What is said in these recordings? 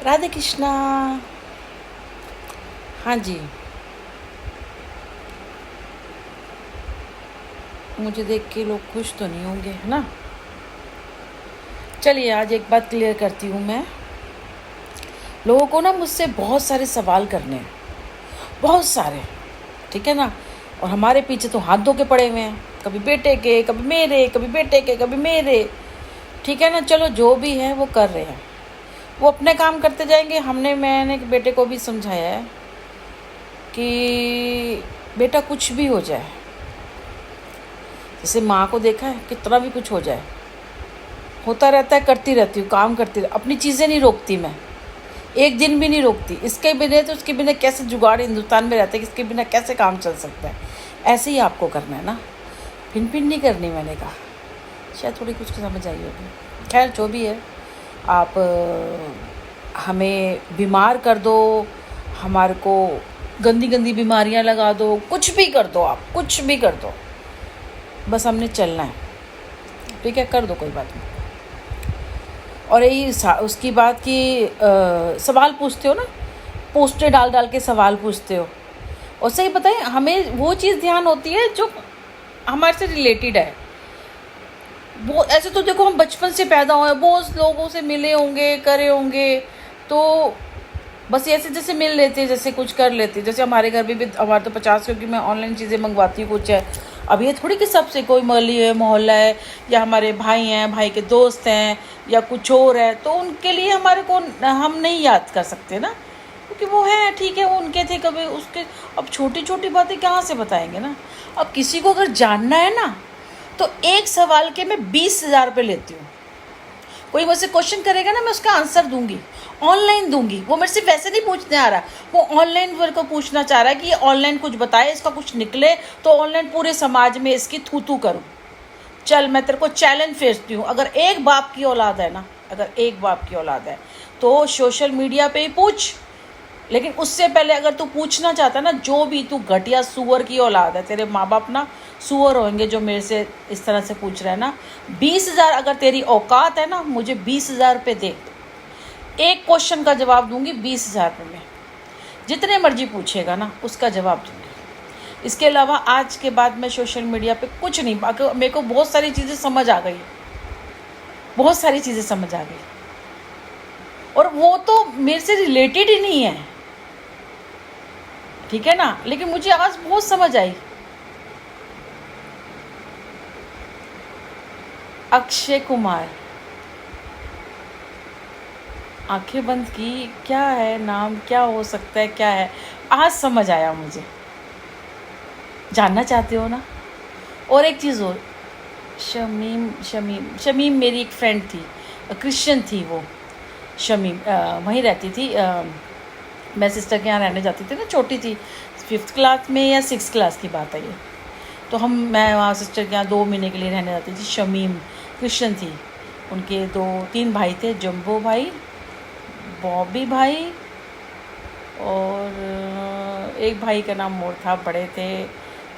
राधे कृष्णा। हाँ जी, मुझे देख के लोग खुश तो नहीं होंगे, है ना। चलिए आज एक बात क्लियर करती हूँ मैं। लोगों को ना मुझसे बहुत सारे सवाल करने हैं, बहुत सारे, ठीक है ना। और हमारे पीछे तो हाथ धो के पड़े हुए हैं, कभी बेटे के, कभी मेरे, कभी बेटे के, कभी मेरे, ठीक है ना। चलो जो भी है वो कर रहे हैं, वो अपने काम करते जाएंगे। मैंने बेटे को भी समझाया है कि बेटा कुछ भी हो जाए, जैसे माँ को देखा है, कितना भी कुछ हो जाए, होता रहता है, करती रहती हूँ, काम करती रहती, अपनी चीज़ें नहीं रोकती मैं, एक दिन भी नहीं रोकती। इसके बिना तो उसके बिना कैसे जुगाड़ हिंदुस्तान में रहते हैं, इसके बिना कैसे काम चल सकता है। ऐसे ही आपको करना है ना, भिन भिन नहीं करनी। मैंने कहा शायद थोड़ी कुछ समझ आई होगी। खैर जो भी है, आप हमें बीमार कर दो, हमारे को गंदी गंदी बीमारियां लगा दो, कुछ भी कर दो, आप कुछ भी कर दो, बस हमने चलना है, ठीक है, कर दो, कोई बात नहीं। और यही उसकी बात की सवाल पूछते हो ना, पोस्टर डाल डाल के सवाल पूछते हो, और सही बताएं, हमें वो चीज़ ध्यान होती है जो हमारे से रिलेटेड है। वो ऐसे तो देखो, हम बचपन से पैदा हुए, बहुत लोगों से मिले होंगे, करे होंगे, तो बस ऐसे जैसे मिल लेते, जैसे कुछ कर लेते। जैसे हमारे घर में भी हमारे तो 50, क्योंकि मैं ऑनलाइन चीज़ें मंगवाती हूँ कुछ है। अब ये थोड़ी कि सबसे कोई मोहल्ली है, मोहल्ला है, या हमारे भाई हैं, भाई के दोस्त हैं, या कुछ और है, तो उनके लिए हमारे को हम नहीं याद कर सकते ना, क्योंकि वो है, ठीक है, वो उनके थे कभी उसके। अब छोटी छोटी बातें कहाँ से बताएंगे ना। अब किसी को अगर जानना है ना, तो एक सवाल के मैं 20,000 रुपये लेती हूँ। कोई मुझसे क्वेश्चन करेगा ना, मैं उसका आंसर दूंगी, ऑनलाइन दूंगी। वो मेरे से वैसे नहीं पूछने आ रहा, वो ऑनलाइन मेरे को पूछना चाह रहा है कि ये ऑनलाइन कुछ बताए, इसका कुछ निकले तो ऑनलाइन पूरे समाज में इसकी थू थू करूँ। चल मैं तेरे को चैलेंज फेंकती हूँ, अगर एक बाप की औलाद है ना, अगर एक बाप की औलाद है तो सोशल मीडिया पे ही पूछ। लेकिन उससे पहले अगर तू पूछना चाहता ना, जो भी तू घटिया सुअर की औलाद है, तेरे माँ बाप ना सुअर होंगे जो मेरे से इस तरह से पूछ रहे हैं ना, 20,000 अगर तेरी औकात है ना, मुझे 20,000 रुपये दे, एक क्वेश्चन का जवाब दूंगी 20,000 रुपये में। जितने मर्जी पूछेगा ना, उसका जवाब दूंगी। इसके अलावा आज के बाद मैं सोशल मीडिया पे कुछ नहीं, मेरे को बहुत सारी चीज़ें समझ आ गई, बहुत सारी चीज़ें समझ आ गई, और वो तो मेरे से रिलेटेड ही नहीं है, ठीक है ना। लेकिन मुझे आज बहुत समझ आई। अक्षय कुमार, आंखें बंद की, क्या है नाम, क्या हो सकता है, क्या है, आज समझ आया मुझे। जानना चाहते हो ना। और एक चीज़ और, शमीम शमीम शमीम मेरी एक फ्रेंड थी, क्रिश्चियन थी वो। शमीम वहीं रहती थी, मैं सिस्टर के यहाँ रहने जाती थी ना, छोटी थी, 5th क्लास में या 6th क्लास की बात है ये। तो मैं वहाँ सिस्टर के यहाँ 2 महीने के लिए रहने जाती थी। शमीम क्रिश्चियन थी, उनके 2-3 भाई थे, जम्बो भाई, बॉबी भाई, और एक भाई का नाम और था, बड़े थे,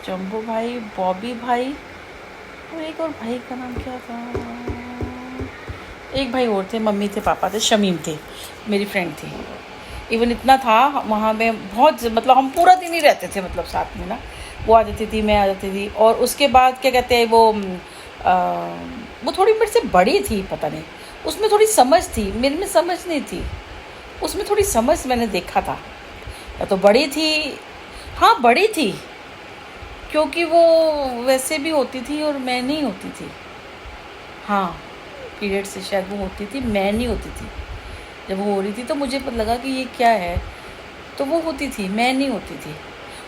जम्बो भाई, बॉबी भाई, और एक और भाई का नाम क्या था, एक भाई और थे, मम्मी थे, पापा थे, शमीम थे, मेरी फ्रेंड थी। इवन इतना था वहाँ में, बहुत मतलब हम पूरा दिन ही रहते थे, मतलब साथ में ना, वो आ जाती थी, मैं आ जाती थी। और उसके बाद क्या कहते हैं वो थोड़ी मेरे से बड़ी थी, पता नहीं, उसमें थोड़ी समझ थी, मेरे में समझ नहीं थी, उसमें थोड़ी समझ मैंने देखा था। या तो बड़ी थी, हाँ बड़ी थी, क्योंकि वो वैसे भी होती थी और मैं नहीं होती थी। हाँ, पीरियड से शायद वो होती थी, मैं नहीं होती थी। जब वो हो रही थी तो मुझे पता लगा कि ये क्या है, तो वो होती थी, मैं नहीं होती थी।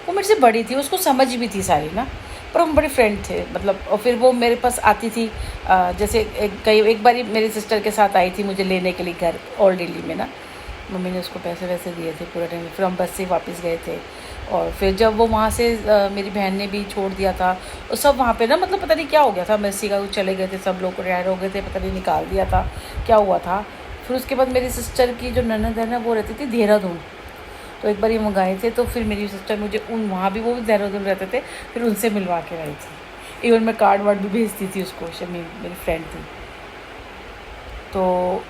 वो मेरे से बड़ी थी, उसको समझ भी थी सारी ना, पर हम बड़े फ्रेंड थे मतलब। और फिर वो मेरे पास आती थी, जैसे एक बारी मेरी सिस्टर के साथ आई थी मुझे लेने के लिए घर, ओल्ड दिल्ली में ना, मम्मी ने उसको पैसे वैसे दिए थे पूरा टाइम। फिर हम बस से वापस गए थे, और फिर जब वो वहाँ से मेरी बहन ने भी छोड़ दिया था, और सब वहाँ पे ना, मतलब पता नहीं क्या हो गया था, मेसी का चले गए थे, सब लोग रिटायर हो गए थे, पता नहीं निकाल दिया था, क्या हुआ था। फिर उसके बाद मेरी सिस्टर की जो ननद है ना, वो रहती थी देहरादून, तो एक बार ये मंगाए थे, तो फिर मेरी सिस्टर मुझे वहाँ भी, वो भी देहरादून रहते थे, फिर उनसे मिलवा के लाई थी। इवन मैं कार्ड वार्ड भी भेजती थी उसको, शमीम मेरी फ्रेंड थी। तो